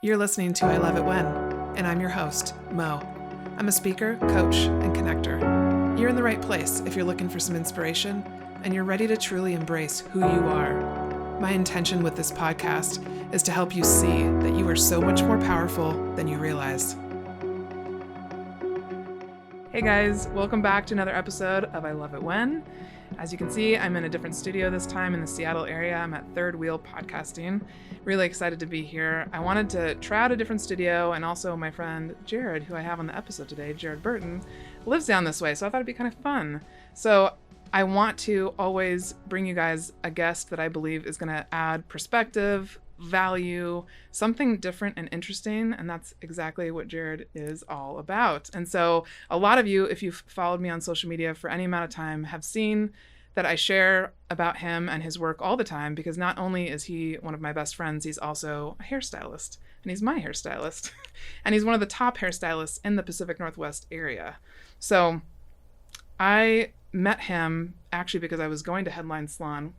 You're listening to I Love It When, and I'm your host, Mo. I'm a speaker, coach, and connector. You're in the right place if you're looking for some inspiration and you're ready to truly embrace who you are. My intention with this podcast is to help you see that you are so much more powerful than you realize. Hey guys, welcome back to another episode of I Love It When. As you can see, I'm in a different studio this time in the Seattle area. I'm at Third Wheel Podcasting. Really excited to be here. I wanted to try out a different studio, and also my friend Jered, who I have on the episode today, Jered Burton, lives down this way, so I thought it'd be kind of fun. So I want to always bring you guys a guest that I believe is going to add perspective, value, something different and interesting, and that's exactly what Jered is all about. And so a lot of you, if you've followed me on social media for any amount of time, have seen that I share about him and his work all the time, because not only is he one of my best friends, he's also a hairstylist, and he's my hairstylist. And he's one of the top hairstylists in the Pacific Northwest area. So I met him actually because I was going to Headline Salon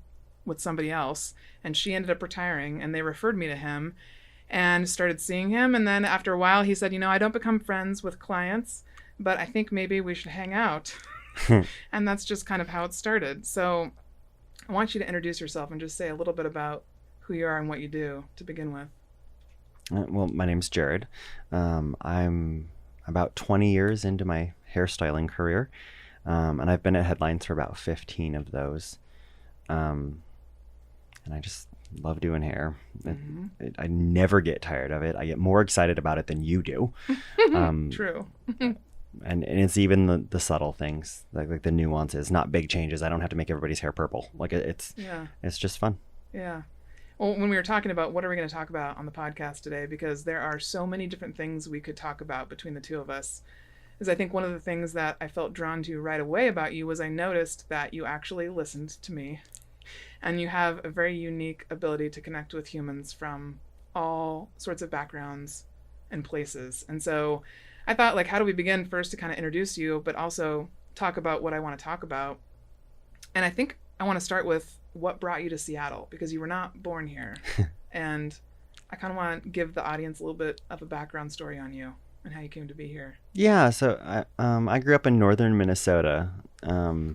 with somebody else, and she ended up retiring, and they referred me to him and started seeing him. And then after a while he said, I don't become friends with clients, but I think maybe we should hang out. And that's just kind of how it started. So I want you to introduce yourself and just say a little bit about who you are and what you do to begin with. Well, my name's Jered. I'm about 20 years into my hairstyling career, and I've been at Headlines for about 15 of those. And I just love doing hair. I never get tired of it. I get more excited about it than you do. True. And it's even the subtle things, like the nuances, not big changes. I don't have to make everybody's hair purple. It's just fun. Yeah. Well, when we were talking about what are we going to talk about on the podcast today, because there are so many different things we could talk about between the two of us, is I think one of the things that I felt drawn to right away about you was I noticed that you actually listened to me. And you have a very unique ability to connect with humans from all sorts of backgrounds and places. And so I thought, how do we begin first to kind of introduce you, but also talk about what I want to talk about. And I think I want to start with what brought you to Seattle, because you were not born here. And I kind of want to give the audience a little bit of a background story on you and how you came to be here. Yeah, so I grew up in northern Minnesota, a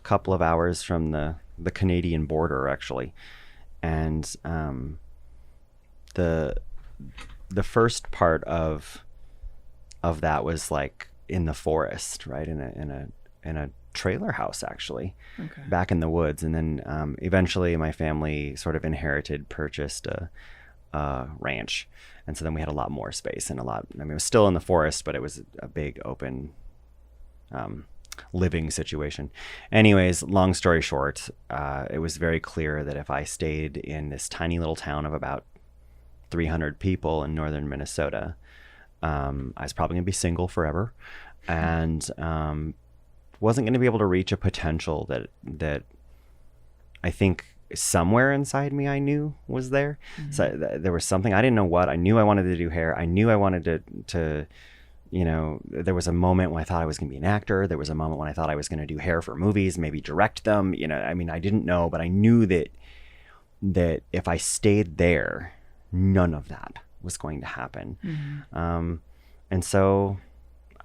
couple of hours from the Canadian border, actually. And the first part of that was in the forest, right, in a trailer house, actually. Okay. Back in the woods. And then eventually my family sort of purchased a ranch, and so then we had a lot more space and it was still in the forest, but it was a big open living situation. Anyways, long story short, it was very clear that if I stayed in this tiny little town of about 300 people in northern Minnesota, I was probably going to be single forever, and wasn't going to be able to reach a potential that I think somewhere inside me I knew was there. Mm-hmm. So there was something, I didn't know what. I knew I wanted to do hair. I knew I wanted to there was a moment when I thought I was going to be an actor. There was a moment when I thought I was going to do hair for movies, maybe direct them. I didn't know, but I knew that if I stayed there, none of that was going to happen. Mm-hmm. And so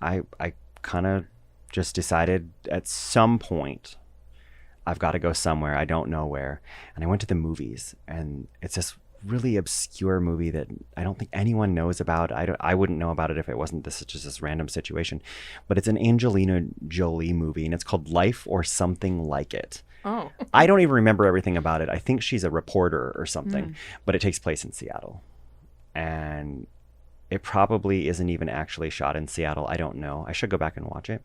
I kind of just decided at some point I've got to go somewhere. I don't know where. And I went to the movies, and it's this really obscure movie that I don't think anyone knows about. I wouldn't know about it if it wasn't just this random situation. But it's an Angelina Jolie movie, and it's called Life or Something Like It. Oh. I don't even remember everything about it. I think she's a reporter or something, but it takes place in Seattle. And it probably isn't even actually shot in Seattle. I don't know. I should go back and watch it.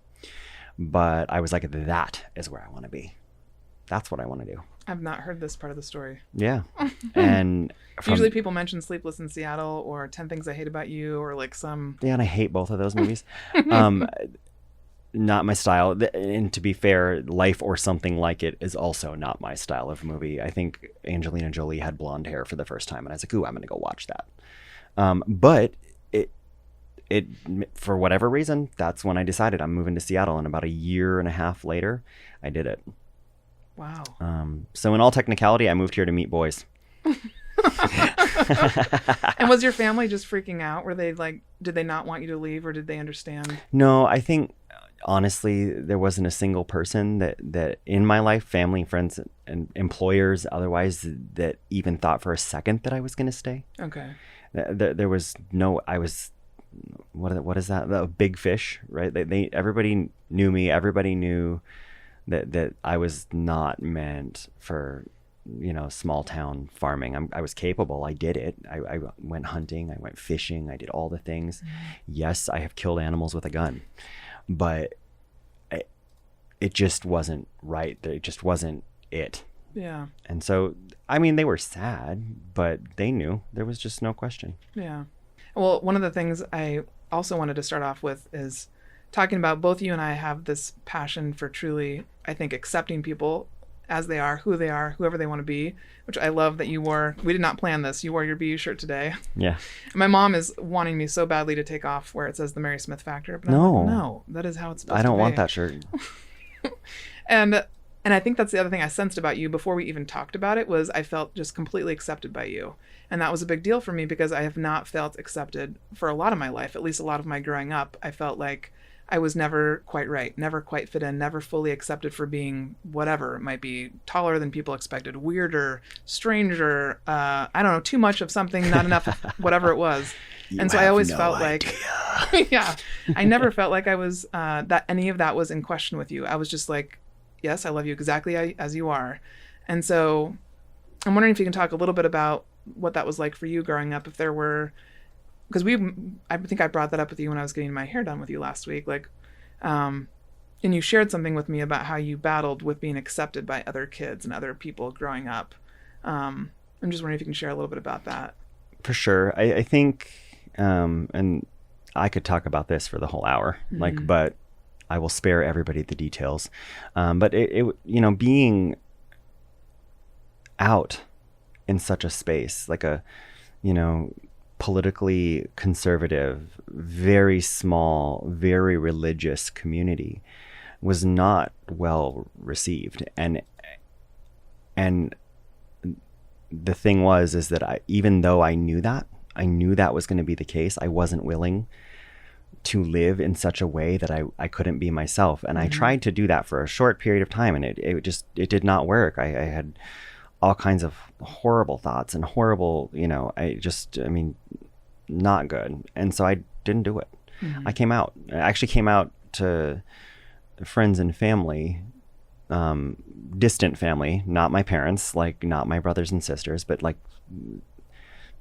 But I was like, that is where I want to be. That's what I want to do. I've not heard this part of the story. Yeah. And usually people mention Sleepless in Seattle or 10 Things I Hate About You or some... Yeah, and I hate both of those movies. Not my style. And to be fair, Life or Something Like It is also not my style of movie. I think Angelina Jolie had blonde hair for the first time, and I was like, ooh, I'm going to go watch that. But it for whatever reason, that's when I decided I'm moving to Seattle, and about a year and a half later, I did it. Wow. So in all technicality, I moved here to meet boys. And was your family just freaking out? Were they like, did they not want you to leave, or did they understand? No, I think honestly, there wasn't a single person that in my life, family, friends, and employers, otherwise, that even thought for a second that I was going to stay. Okay. There was no, I was, what is that? The big fish, right? Everybody knew me. Everybody knew that I was not meant for, small town farming. I was capable. I did it. I went hunting. I went fishing. I did all the things. Yes, I have killed animals with a gun, but it just wasn't right. It just wasn't it. Yeah. And so, I mean, they were sad, but they knew. There was just no question. Yeah. Well, one of the things I also wanted to start off with is talking about, both you and I have this passion for truly, I think, accepting people as they are, whoever they want to be, which I love that you wore. We did not plan this. You wore your BU shirt today. Yeah. My mom is wanting me so badly to take off where it says the Mary Smith Factor. But No. I'm like, no, that is how it's supposed to be. I don't want that shirt. And I think that's the other thing I sensed about you before we even talked about it, was I felt just completely accepted by you. And that was a big deal for me, because I have not felt accepted for a lot of my life, at least a lot of my growing up. I felt like I was never quite right, never quite fit in, never fully accepted for being whatever it might be, taller than people expected, weirder, stranger, I don't know, too much of something, not enough of whatever it was. And so I always felt like, yeah, I never felt like I was, that any of that was in question with you. I was just like, yes, I love you exactly as you are. And so I'm wondering if you can talk a little bit about what that was like for you growing up, if there were, because I think I brought that up with you when I was getting my hair done with you last week, like, and you shared something with me about how you battled with being accepted by other kids and other people growing up. I'm just wondering if you can share a little bit about that. For sure. I think, and I could talk about this for the whole hour, but I will spare everybody the details. But it being out in such a space, like a, politically conservative, very small, very religious community, was not well received. And the thing is that even though I knew that was going to be the case, I wasn't willing to live in such a way that I couldn't be myself. And I tried to do that for a short period of time, and it did not work. I had all kinds of horrible thoughts and horrible, not good. And so I didn't do it. I came out. I actually came out to friends and family, distant family, not my parents, like not my brothers and sisters, but like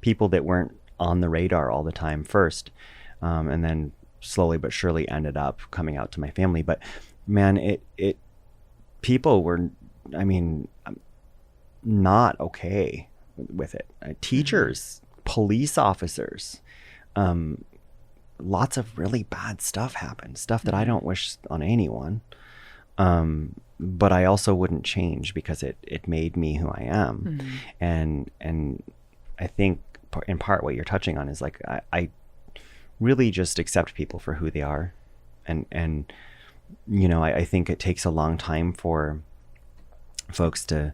people that weren't on the radar all the time first. And then slowly but surely ended up coming out to my family. But man, people were, not okay with it. Teachers, police officers, lots of really bad stuff happened, stuff that I don't wish on anyone. But I also wouldn't change because it made me who I am. And I think in part what you're touching on is like, I really just accept people for who they are. And I think it takes a long time for folks to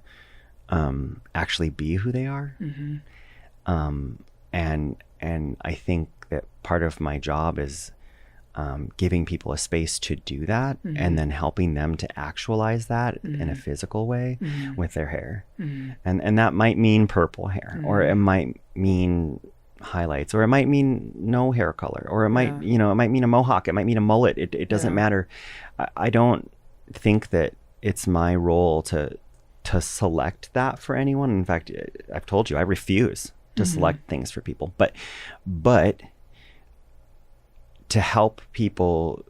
actually be who they are. And I think that part of my job is giving people a space to do that, and then helping them to actualize that in a physical way with their hair. And that might mean purple hair, or it might mean highlights, or it might mean no hair color, or it might, it might mean a mohawk, it might mean a mullet. It doesn't matter. I don't think that it's my role to select that for anyone. In fact, I've told you, I refuse to select things for people, but to help people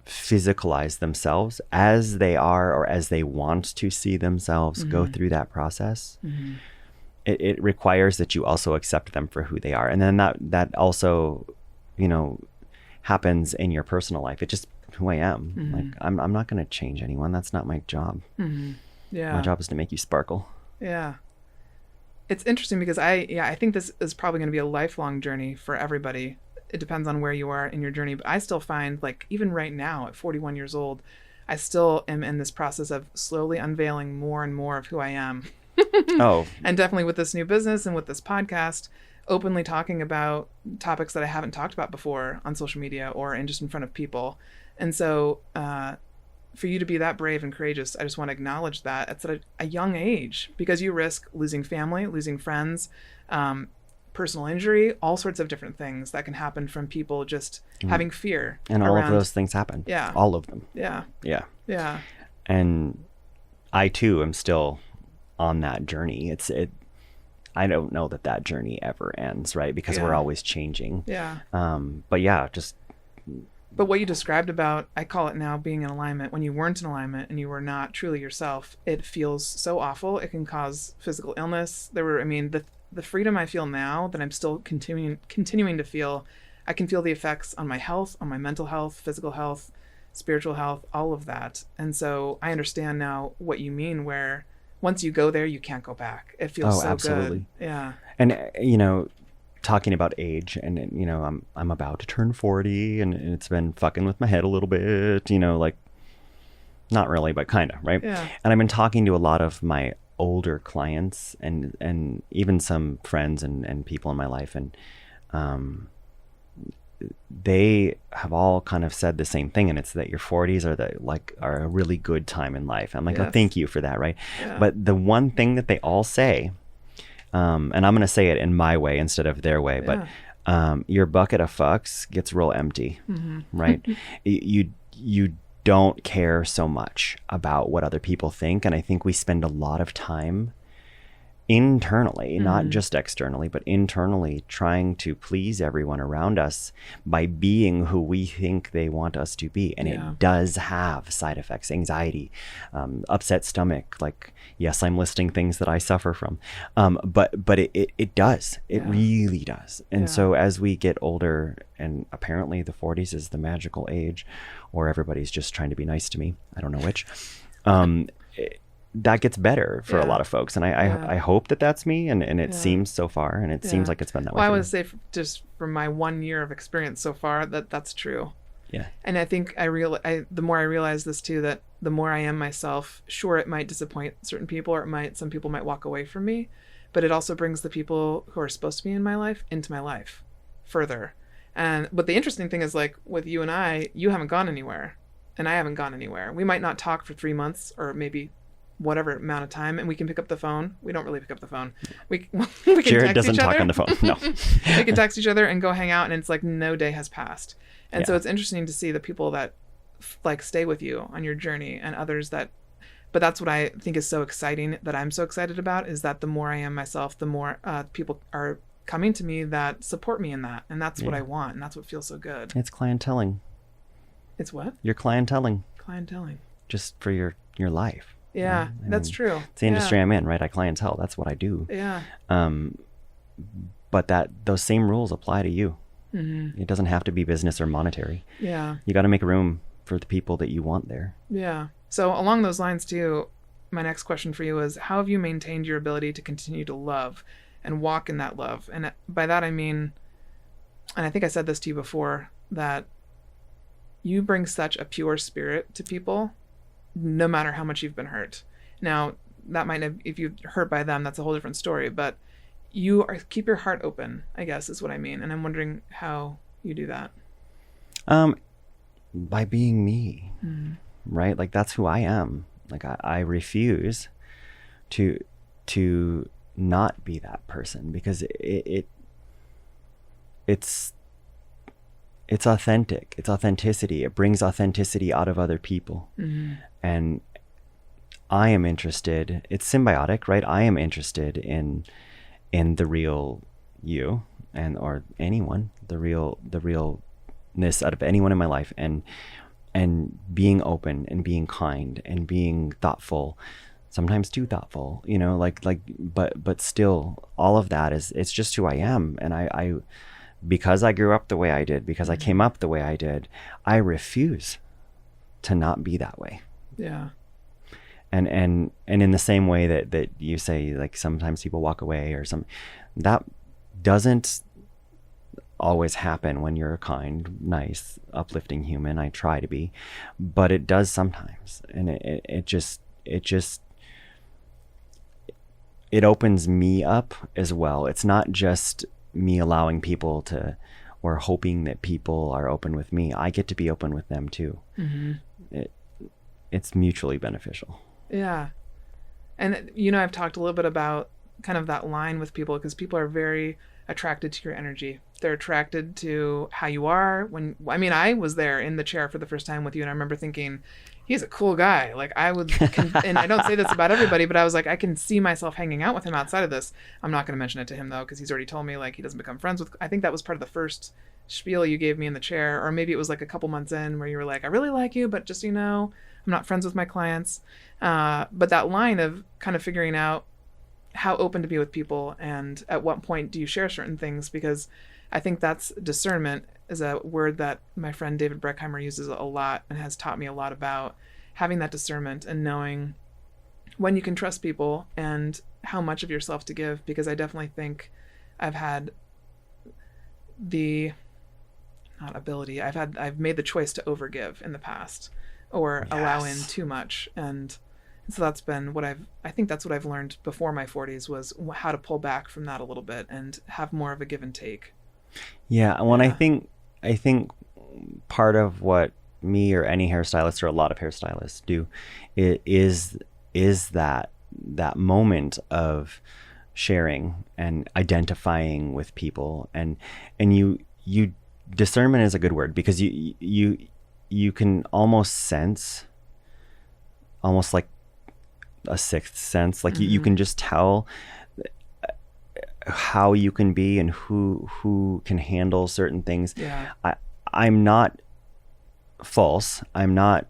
physicalize themselves as they are, or as they want to see themselves, go through that process. It requires that you also accept them for who they are. And then that also, happens in your personal life. It's just who I am. Like, I'm not going to change anyone. That's not my job. Yeah. My job is to make you sparkle. Yeah. It's interesting because I think this is probably going to be a lifelong journey for everybody. It depends on where you are in your journey. But I still find, like, even right now at 41 years old, I still am in this process of slowly unveiling more and more of who I am. Oh, And definitely with this new business and with this podcast, openly talking about topics that I haven't talked about before on social media or in just in front of people. And so for you to be that brave and courageous, I just want to acknowledge that it's at a young age, because you risk losing family, losing friends, personal injury, all sorts of different things that can happen from people just having fear. And all of those things happen. Yeah. All of them. Yeah. Yeah. Yeah. And I too am still on that journey. I don't know that journey ever ends, right? Because we're always changing. Yeah. But yeah, But what you described about, I call it now being in alignment. When you weren't in alignment and you were not truly yourself, it feels so awful. It can cause physical illness. The freedom I feel now that I'm still continuing to feel, I can feel the effects on my health, on my mental health, physical health, spiritual health, all of that. And so I understand now what you mean, where once you go there, you can't go back. It feels so absolutely. good. Yeah. And, talking about age, and I'm about to turn 40, and it's been fucking with my head a little bit, like not really, but kind of, right? Yeah. And I've been talking to a lot of my older clients and even some friends and people in my life, and they have all kind of said the same thing, and it's that your 40s are a really good time in life. I'm like, Yes. Oh, thank you for that, right? Yeah. But the one thing that they all say, and I'm going to say it in my way instead of their way, but your bucket of fucks gets real empty, right? You don't care so much about what other people think. And I think we spend a lot of time internally, not just externally, but internally, trying to please everyone around us by being who we think they want us to be. And it does have side effects: anxiety, upset stomach. Like, yes, I'm listing things that I suffer from, but it does. It really does. And so as we get older, and apparently the 40s is the magical age, or everybody's just trying to be nice to me, I don't know which, that gets better for a lot of folks. And I hope that that's me. And it seems so far, and it seems like it's been that way. Well, I would say just from my 1 year of experience so far, that's true. Yeah. And I think the more I realize this too, that the more I am myself, sure, it might disappoint certain people, or some people might walk away from me, but it also brings the people who are supposed to be in my life into my life further. But the interesting thing is, like with you and I, you haven't gone anywhere and I haven't gone anywhere. We might not talk for 3 months or maybe whatever amount of time, and we can pick up the phone. We don't really pick up the phone. We can Jered text doesn't each talk other. on the phone. No. We can text each other and go hang out, and it's like no day has passed. And so it's interesting to see the people that like stay with you on your journey, and others that, but that's what I think is so exciting, that I'm so excited about, is that the more I am myself, the more people are coming to me that support me in that. And that's what I want. And that's what feels so good. It's clienteling. It's what? You're clienteling. Clienteling. Just for your life. Yeah, right? that's true. It's the industry I'm in, right? I clientele. That's what I do. Yeah. But those same rules apply to you. It doesn't have to be business or monetary. Yeah. You got to make room for the people that you want there. Yeah. So along those lines too, my next question for you is, how have you maintained your ability to continue to love and walk in that love? And by that I mean, and I think I said this to you before, that you bring such a pure spirit to people, no matter how much you've been hurt. Now, that might have, if you're hurt by them, that's a whole different story, but keep your heart open, I guess is what I mean. And I'm wondering how you do that. By being me, right? Like, that's who I am. Like, I refuse to not be that person, because it's authentic. It's authenticity. It brings authenticity out of other people. And I am interested, it's symbiotic, right? I am interested in the real you, or anyone, the realness out of anyone in my life, and being open and being kind and being thoughtful, sometimes too thoughtful, but still, all of that it's just who I am. And I because I grew up the way I did, because I came up the way I did, I refuse to not be that way. Yeah. And in the same way that you say, like, sometimes people walk away, or that doesn't always happen when you're a kind, nice, uplifting human. I try to be, but it does sometimes. And it it opens me up as well. It's not just me allowing people to, or hoping that people are open with me. I get to be open with them too. It's mutually beneficial. Yeah. And, I've talked a little bit about kind of that line with people, because people are very attracted to your energy. They're attracted to how you are. I was there in the chair for the first time with you, and I remember thinking, he's a cool guy. Like, and I don't say this about everybody, but I was like, I can see myself hanging out with him outside of this. I'm not going to mention it to him though, because he's already told me like he doesn't become friends with. I think that was part of the first spiel you gave me in the chair, or maybe it was like a couple months in where you were like, I really like you, but just so you know, I'm not friends with my clients. But that line of kind of figuring out how open to be with people and at what point do you share certain things, because I think that's discernment is a word that my friend David Breckheimer uses a lot and has taught me a lot about having that discernment and knowing when you can trust people and how much of yourself to give, because I definitely think I've had I've made the choice to overgive in the past or allow in too much. And so that's been I think that's what I've learned before my 40s, was how to pull back from that a little bit and have more of a give and take. Yeah. When I think part of what me or any hairstylist or a lot of hairstylists do is that moment of sharing and identifying with people, and you discernment is a good word, because you can almost sense, almost like a sixth sense, like you can just tell how you can be and who can handle certain things. I'm not false. I'm not.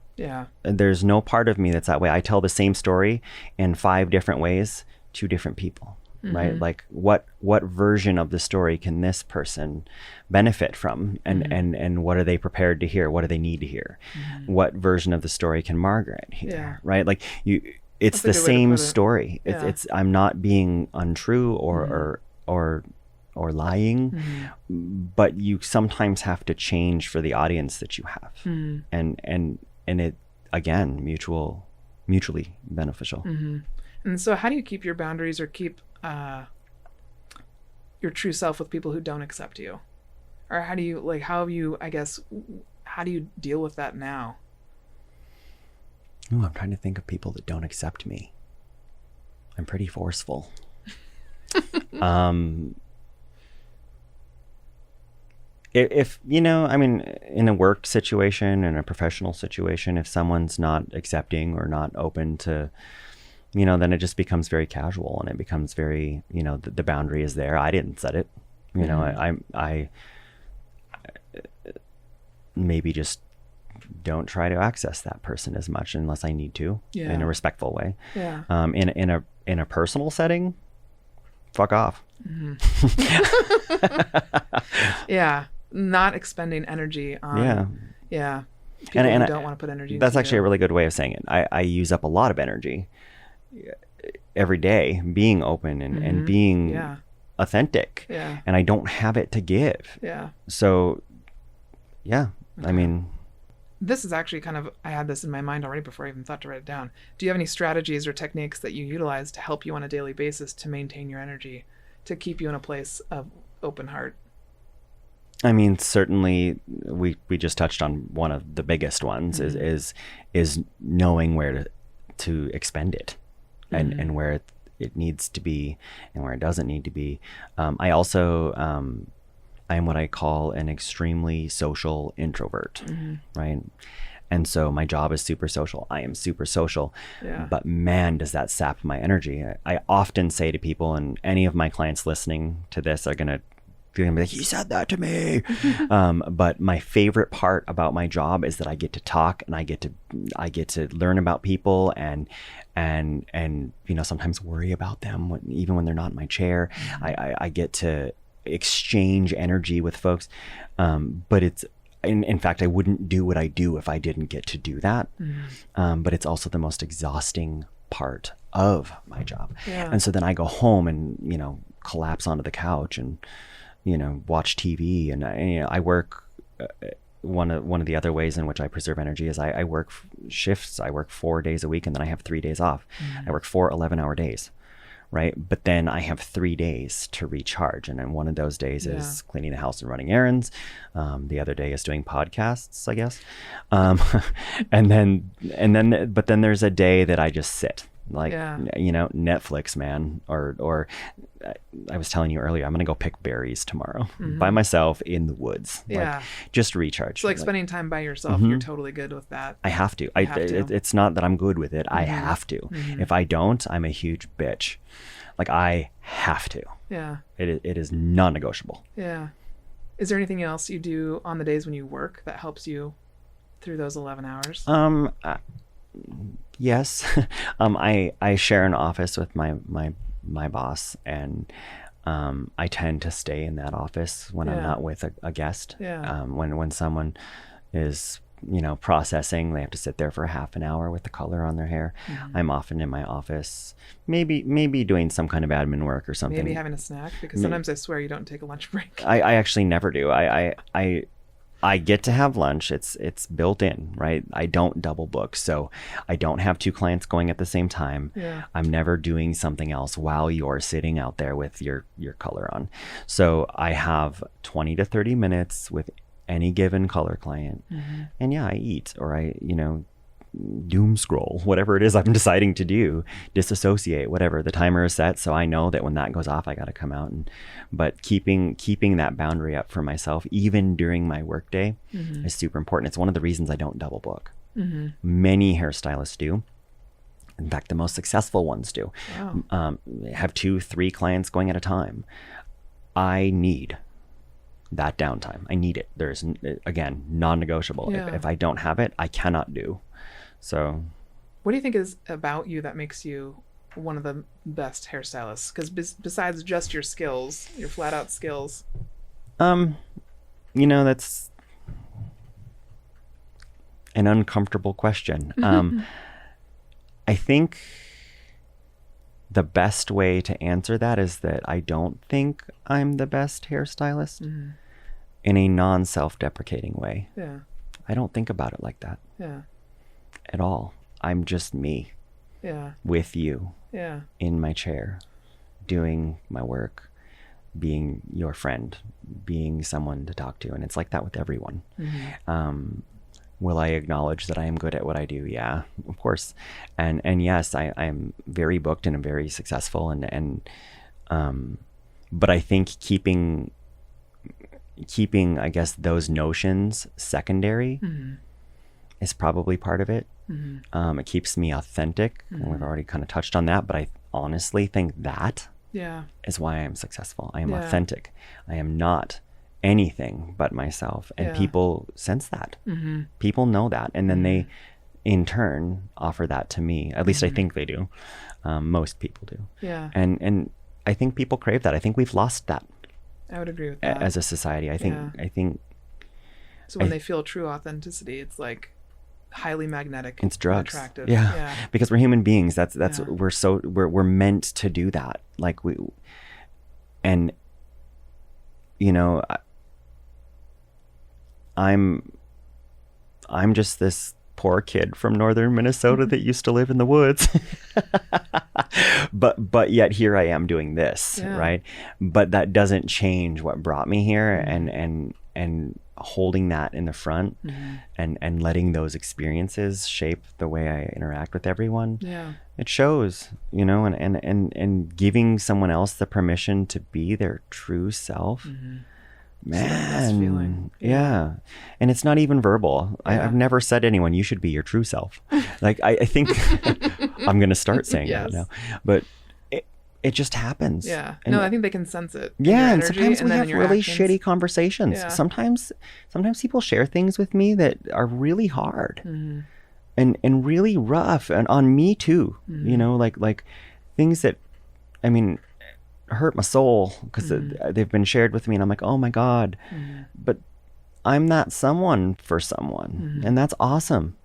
There's no part of me that's that way. I tell the same story in 5 different ways to different people, right? Like what version of the story can this person benefit from, and what are they prepared to hear? What do they need to hear? What version of the story can Margaret hear? Right? Like it's the same story. It's I'm not being untrue or lying, but you sometimes have to change for the audience that you have, and it again mutually beneficial. And so, how do you keep your boundaries or keep your true self with people who don't accept you, or how do you deal with that now? Ooh, I'm trying to think of people that don't accept me. I'm pretty forceful. If in a work situation, in a professional situation, if someone's not accepting or not open to, then it just becomes very casual, and it becomes very, the boundary is there. I didn't set it. I maybe just don't try to access that person as much unless I need to, in a respectful way. In a personal setting, fuck off. Not expending energy on people who don't want to put energy that's into actually a really good way of saying it. I use up a lot of energy every day being open and being authentic, and I don't have it to give. So this is actually I had this in my mind already before I even thought to write it down. Do you have any strategies or techniques that you utilize to help you on a daily basis to maintain your energy, to keep you in a place of open heart? Certainly we just touched on one of the biggest ones, is knowing where to expend it, and where it needs to be and where it doesn't need to be. I also I am what I call an extremely social introvert, right? And so my job is super social. I am super social, but man, does that sap my energy. I often say to people, and any of my clients listening to this are going to be like, you said that to me. But my favorite part about my job is that I get to talk, and I get to learn about people, and sometimes worry about them even when they're not in my chair. I get to exchange energy with folks, but it's in fact I wouldn't do what I do if I didn't get to do that. But it's also the most exhausting part of my job. And so then I go home and collapse onto the couch and watch TV, and I work. One of the other ways in which I preserve energy is I work shifts. I work 4 days a week, and then I have 3 days off. I work 4 11-hour days, right? But then I have 3 days to recharge. And then one of those days is cleaning the house and running errands. The other day is doing podcasts, I guess. But then there's a day that I just sit. Like, Netflix, man, or I was telling you earlier, I'm going to go pick berries tomorrow by myself in the woods. Yeah. Like, just recharge. So like spending time by yourself, you're totally good with that. I have to. It's not that I'm good with it. I have to. If I don't, I'm a huge bitch. Like, I have to. Yeah. It is non-negotiable. Yeah. Is there anything else you do on the days when you work that helps you through those 11 hours? Yes. I share an office with my boss, and I tend to stay in that office when I'm not with a guest. Yeah. When someone is, processing, they have to sit there for half an hour with the color on their hair. I'm often in my office, maybe doing some kind of admin work or something. Maybe having a snack, because sometimes I swear you don't take a lunch break. I actually never do. I get to have lunch. It's built in, right? I don't double book. So I don't have 2 clients going at the same time. Yeah. I'm never doing something else while you're sitting out there with your color on. So I have 20 to 30 minutes with any given color client. And I eat, or I, doom scroll, whatever it is I'm deciding to do, disassociate, whatever. The timer is set, so I know that when that goes off, I got to come out. But keeping that boundary up for myself, even during my workday, is super important. It's one of the reasons I don't double book. Many hairstylists do. In fact, the most successful ones do. Wow. Have 2-3 clients going at a time. I need that downtime. I need it. There's, again, non-negotiable. Yeah. If I don't have it, I cannot do. So, what do you think is about you that makes you one of the best hairstylists? Because besides just your skills, your flat out skills. That's an uncomfortable question. I think the best way to answer that is that I don't think I'm the best hairstylist in a non-self-deprecating way. Yeah. I don't think about it like that. Yeah. At all. I'm just me. Yeah. With you. Yeah. In my chair, doing my work, being your friend, being someone to talk to. And it's like that with everyone. Will I acknowledge that I am good at what I do? Yeah, of course. And yes, I'm very booked and I'm very successful. But I think keeping, I guess, those notions secondary is probably part of it. It keeps me authentic. And we've already kind of touched on that, but I honestly think that is why I'm successful. I am authentic. I am not anything but myself, and people sense that. People know that, and then they in turn offer that to me. At least I think they do. Most people do. And I think people crave that. I think we've lost that. I would agree with that. As a society, I think so when they feel true authenticity, it's like highly magnetic. It's drugs. Attractive. Yeah. Because we're human beings. That's we're meant to do that. Like I'm just this poor kid from northern Minnesota that used to live in the woods. but yet here I am doing this, right? But that doesn't change what brought me here, and holding that in the front and letting those experiences shape the way I interact with everyone. It shows, and giving someone else the permission to be their true self. Man, and it's not even verbal. I've never said to anyone, you should be your true self. Like, I think I'm going to start saying that now, but it just happens. And I think they can sense it. And sometimes we have really shitty conversations. Sometimes people share things with me that are really hard and really rough, and on me too, like things that, hurt my soul because they've been shared with me, and I'm like, oh my God, but I'm that someone for someone, and that's awesome.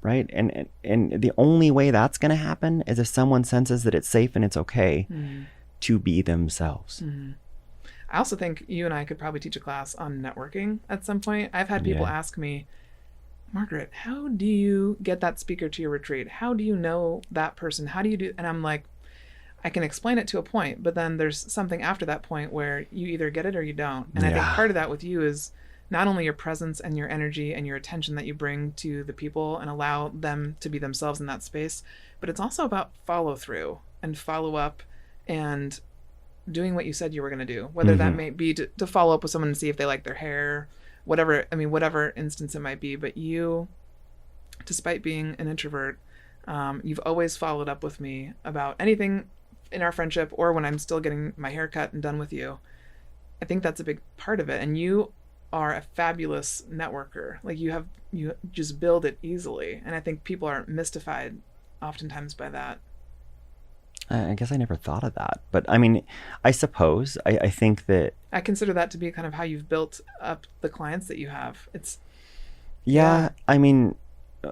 Right. And the only way that's going to happen is if someone senses that it's safe and it's okay to be themselves. I also think you and I could probably teach a class on networking at some point. I've had people ask me, Margaret, how do you get that speaker to your retreat? How do you know that person? How do you do? And I'm like, I can explain it to a point, but then there's something after that point where you either get it or you don't. And I think part of that with you is not only your presence and your energy and your attention that you bring to the people and allow them to be themselves in that space, but it's also about follow through and follow up and doing what you said you were going to do, whether that may be to follow up with someone and see if they like their hair, whatever instance it might be. But you, despite being an introvert, you've always followed up with me about anything in our friendship or when I'm still getting my hair cut and done with you. I think that's a big part of it. And you are a fabulous networker. Like you just build it easily. And I think people are mystified oftentimes by that. I guess I never thought of that. But I mean, I suppose I think that I consider that to be kind of how you've built up the clients that you have. I mean,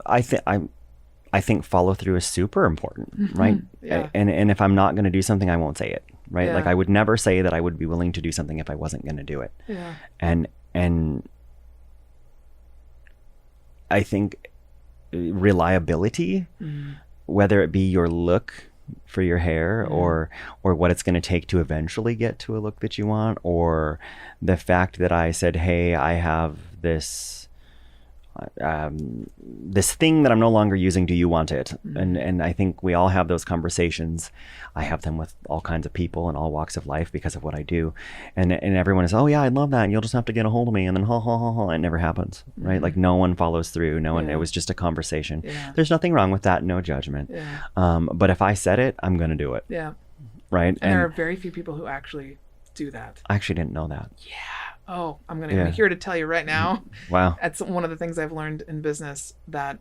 I think follow through is super important, right? Yeah. And if I'm not going to do something, I won't say it, right? Like I would never say that I would be willing to do something if I wasn't going to do it. Yeah. And I think reliability, whether it be your look for your hair or what it's going to take to eventually get to a look that you want, or the fact that I said, hey, I have this thing that I'm no longer using. Do you want it? And I think we all have those conversations. I have them with all kinds of people in all walks of life because of what I do. And everyone is, oh yeah, I'd love that. And you'll just have to get a hold of me. And then it never happens, right? Like no one follows through. No one, it was just a conversation. Yeah. There's nothing wrong with that. No judgment. Yeah. But if I said it, I'm going to do it. Yeah. Right. And there are very few people who actually do that. I actually didn't know that. Yeah. Oh, I'm here to tell you right now. Wow. That's one of the things I've learned in business, that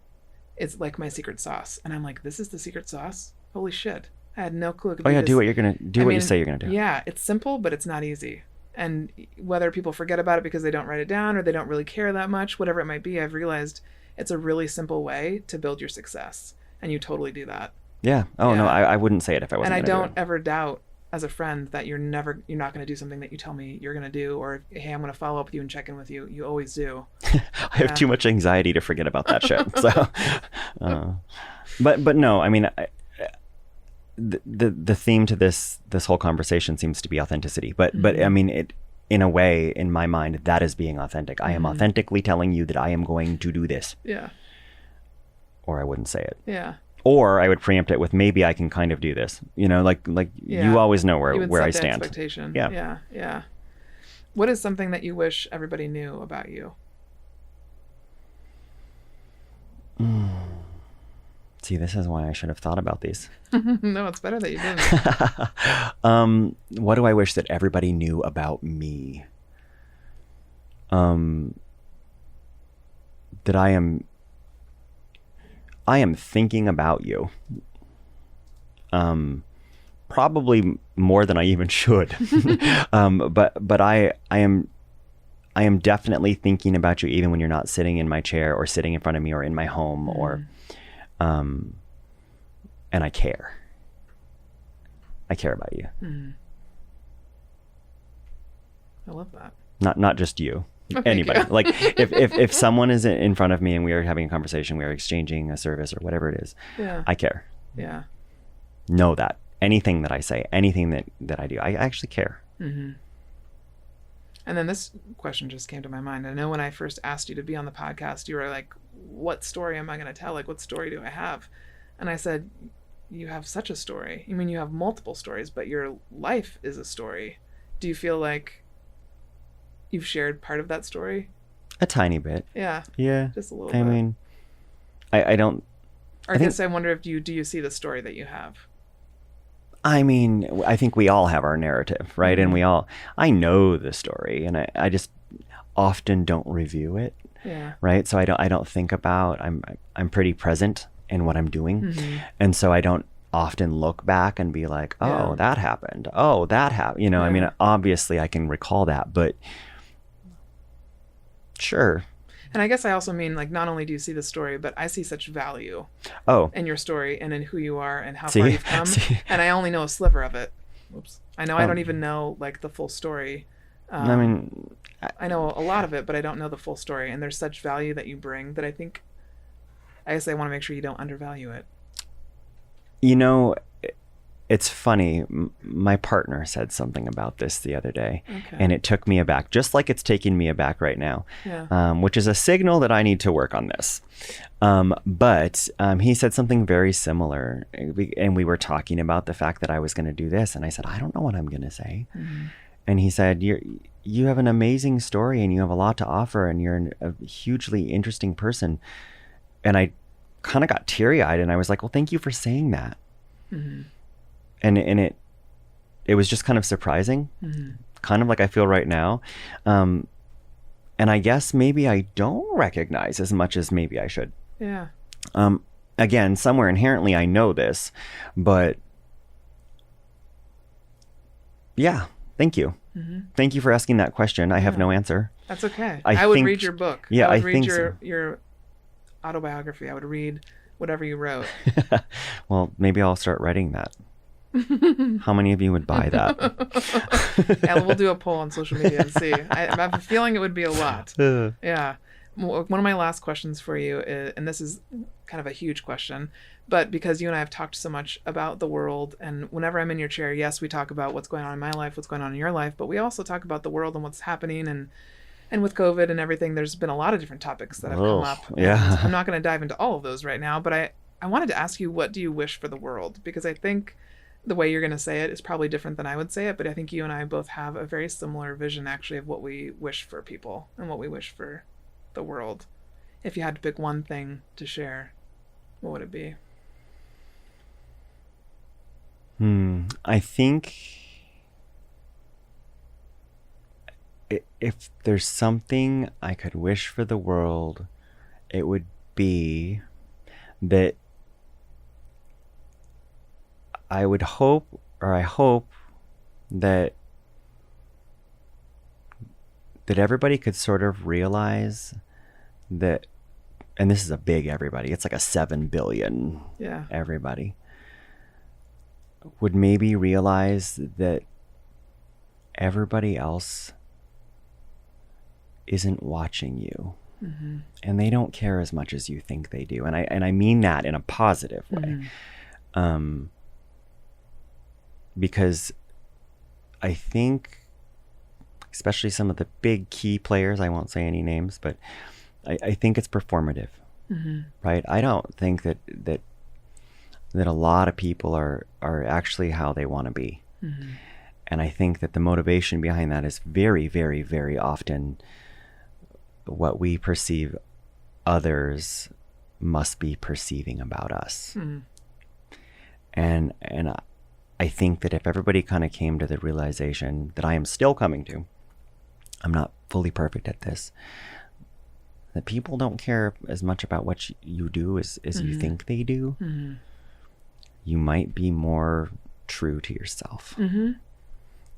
it's like my secret sauce. And I'm like, this is the secret sauce? Holy shit. I had no clue. Oh yeah, do what you're going to do. What you say you're going to do. Yeah, it's simple, but it's not easy. And whether people forget about it because they don't write it down or they don't really care that much, whatever it might be, I've realized it's a really simple way to build your success. And you totally do that. Yeah. Oh no, I wouldn't say it if I wasn't. And I don't ever doubt as a friend that you're not going to do something that you tell me you're going to do, or hey, I'm going to follow up with you and check in with you. You always do. I have too much anxiety to forget about that shit. So, but no, I mean, the theme to this whole conversation seems to be authenticity. But I mean, it in a way, in my mind, that is being authentic. I am authentically telling you that I am going to do this. Yeah. Or I wouldn't say it. Yeah. Or I would preempt it with, maybe I can kind of do this. You know, like you always know where I stand. Expectation. Yeah. What is something that you wish everybody knew about you? See, this is why I should have thought about these. No, it's better that you didn't. What do I wish that everybody knew about me? That I am thinking about you. Probably more than I even should. But I am definitely thinking about you even when you're not sitting in my chair or sitting in front of me or in my home or and I care. I care about you. I love that. Not just you. Anybody. Like if someone is in front of me and we are having a conversation, we are exchanging a service or whatever it is, I care. Yeah. Know that anything that I say, anything that I do, I actually care. And then this question just came to my mind. I know when I first asked you to be on the podcast, you were like, what story am I going to tell? Like, what story do I have? And I said, you have such a story. I mean, you have multiple stories, but your life is a story. Do you feel like you've shared part of that story? A tiny bit. Yeah. Yeah. Just a little bit. I mean, I don't. I guess I wonder if do you see the story that you have? I mean, I think we all have our narrative, right? And I know the story, and I just often don't review it. Yeah. Right. So I don't think about, I'm pretty present in what I'm doing. And so I don't often look back and be like, oh, that happened. Oh, that happened. You know, I mean, obviously I can recall that, but sure. And I guess I also mean, like, not only do you see the story, but I see such value in your story and in who you are and how far you've come. And I only know a sliver of it. Oops. I know I don't even know, like, the full story. I mean, I know a lot of it, but I don't know the full story. And there's such value that you bring that I guess I want to make sure you don't undervalue it. You know, it's funny. My partner said something about this the other day, Okay. and it took me aback, just like it's taking me aback right now, which is a signal that I need to work on this. But he said something very similar, and we were talking about the fact that I was going to do this, and I said, I don't know what I'm going to say. And he said, you have an amazing story, and you have a lot to offer, and you're a hugely interesting person. And I kind of got teary-eyed, and I was like, well, thank you for saying that. And it was just kind of surprising, kind of like I feel right now. And I guess maybe I don't recognize as much as maybe I should. Yeah. Again, somewhere inherently I know this, but yeah, thank you. Thank you for asking that question. I have no answer. That's okay. I would read your book. Yeah, I would read your autobiography. I would read whatever you wrote. Well, maybe I'll start writing that. How many of you would buy that? Yeah, we'll do a poll on social media and see. I have a feeling it would be a lot. Yeah. One of my last questions for you is, and this is kind of a huge question, but because you and I have talked so much about the world, and whenever I'm in your chair, yes, we talk about what's going on in my life, what's going on in your life, but we also talk about the world and what's happening, and with COVID and everything, there's been a lot of different topics that have come up. Yeah. I'm not going to dive into all of those right now, but I wanted to ask you, what do you wish for the world? Because I think the way you're going to say it is probably different than I would say it, but I think you and I both have a very similar vision, actually, of what we wish for people and what we wish for the world. If you had to pick one thing to share, what would it be? I think if there's something I could wish for the world, it would be that I hope that everybody could sort of realize that, and this is a big everybody, it's like a 7 billion everybody, would maybe realize that everybody else isn't watching you. And they don't care as much as you think they do. And I mean that in a positive way. Because I think, especially some of the big key players, I won't say any names, but I think it's performative, right? I don't think that a lot of people are actually how they want to be. And I think that the motivation behind that is very, very, very often what we perceive others must be perceiving about us. And I think that if everybody kind of came to the realization that I am still coming to, I'm not fully perfect at this, that people don't care as much about what you do as you think they do, you might be more true to yourself.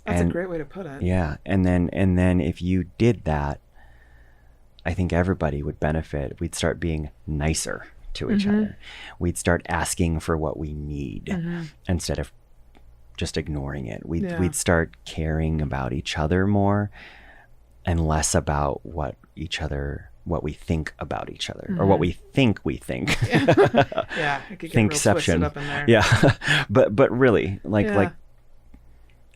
That's a great way to put it. Yeah. And then if you did that, I think everybody would benefit. We'd start being nicer to each other. We'd start asking for what we need instead of just ignoring it. We'd start caring about each other more and less about what we think about each other, or what we think we think. Yeah, it could get real twisted up in there. Yeah, but really, like.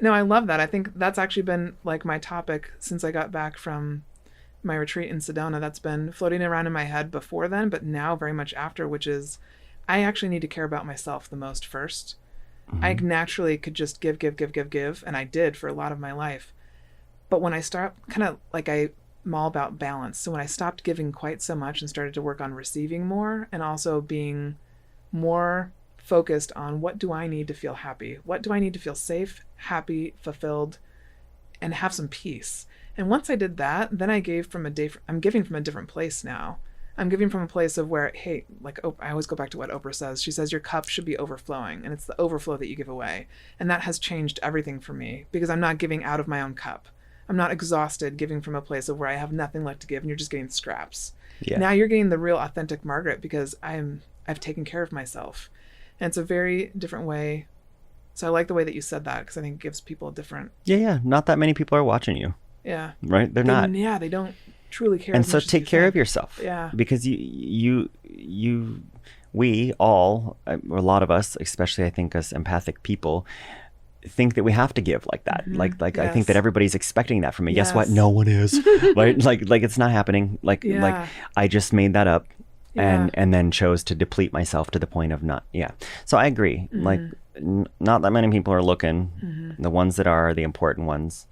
No, I love that. I think that's actually been like my topic since I got back from my retreat in Sedona. That's been floating around in my head before then, but now very much after, which is I actually need to care about myself the most first. I naturally could just give, and I did for a lot of my life. But when I start kind of like I'm all about balance. So when I stopped giving quite so much and started to work on receiving more, and also being more focused on what do I need to feel happy? What do I need to feel safe, happy, fulfilled, and have some peace? And once I did that, then I'm giving from a different place now. I'm giving from a place of where, hey, like I always go back to what Oprah says. She says your cup should be overflowing, and it's the overflow that you give away. And that has changed everything for me, because I'm not giving out of my own cup. I'm not exhausted giving from a place of where I have nothing left to give and you're just getting scraps. Yeah. Now you're getting the real authentic Margaret, because I've taken care of myself. And it's a very different way. So I like the way that you said that, because I think it gives people a different... Yeah. Not that many people are watching you. Yeah. Right? They're not. Yeah, they don't truly care. And so take care of yourself. Yeah. Because you we all, or a lot of us, especially I think as empathic people, think that we have to give like that. Like I think that everybody's expecting that from me. Guess what? No one is. Right? Like it's not happening. Like I just made that up and then chose to deplete myself to the point of not. Yeah. So I agree. Like not that many people are looking. The ones that are the important ones,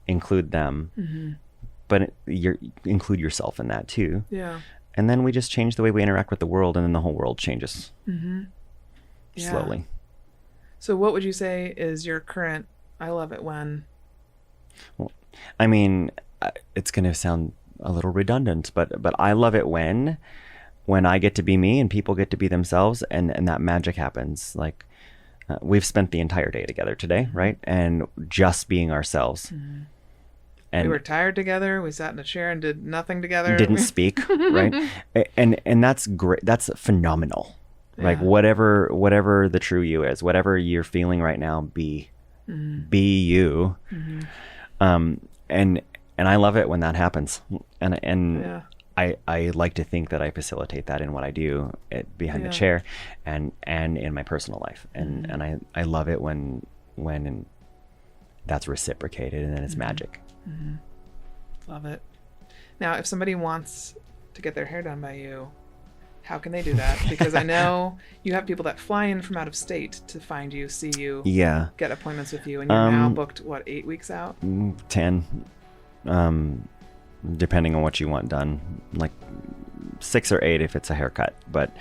include them. But include yourself in that too. Yeah. And then we just change the way we interact with the world, and then the whole world changes slowly. So what would you say is your current I love it when? Well, I mean, it's going to sound a little redundant, but I love it when I get to be me and people get to be themselves, and that magic happens. Like we've spent the entire day together today, right? And just being ourselves. And we were tired together. We sat in a chair and did nothing together. Didn't speak, right? And that's great. That's phenomenal. Like whatever the true you is, whatever you're feeling right now, be you. And I love it when that happens. And I like to think that I facilitate that in what I do behind the chair and in my personal life. And I love it when that's reciprocated, and then it's magic. Love it. Now, if somebody wants to get their hair done by you, how can they do that? Because I know you have people that fly in from out of state to find you, see you, get appointments with you, and you're now booked, 8 weeks out? 10, depending on what you want done. Like 6 or 8 if it's a haircut, but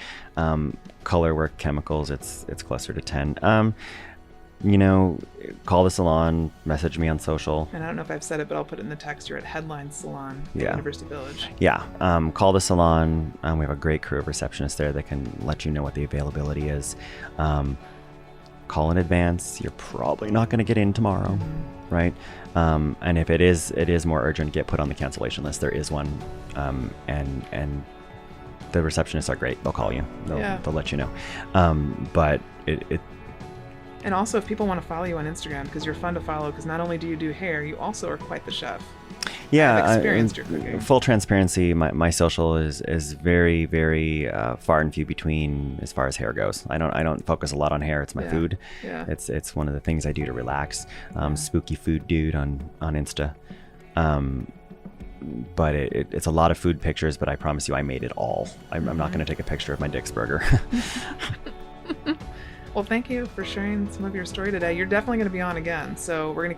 color work, chemicals, it's closer to 10. Call the salon, message me on social. And I don't know if I've said it, but I'll put it in the text. You're at Headline Salon at University Village. Yeah. Call the salon. We have a great crew of receptionists there that can let you know what the availability is. Call in advance. You're probably not going to get in tomorrow, right? And if it is more urgent, get put on the cancellation list. There is one. And the receptionists are great. They'll call you. They'll let you know. But it And also, if people want to follow you on Instagram, because you're fun to follow, because not only do you do hair, you also are quite the chef. Yeah, I've experienced your cooking. Full transparency, my social is very, very far and few between as far as hair goes. I don't focus a lot on hair. It's my food. Yeah. It's one of the things I do to relax. Spooky food dude on Insta. But it's a lot of food pictures, but I promise you I made it all. I'm not going to take a picture of my Dick's burger. Well, thank you for sharing some of your story today. You're definitely going to be on again, so we're going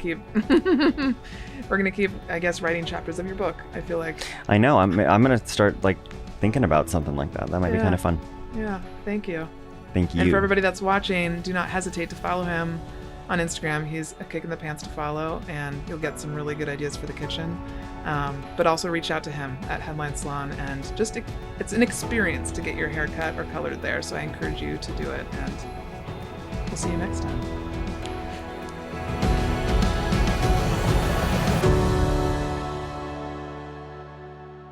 to keep, I guess, writing chapters of your book. I feel like. I know. I'm going to start thinking about something like that. That might be kind of fun. Yeah. Thank you. Thank you. And for everybody that's watching, do not hesitate to follow him on Instagram. He's a kick in the pants to follow, and you'll get some really good ideas for the kitchen. But also reach out to him at Headline Salon, and it's an experience to get your hair cut or colored there. So I encourage you to do it, and we'll see you next time.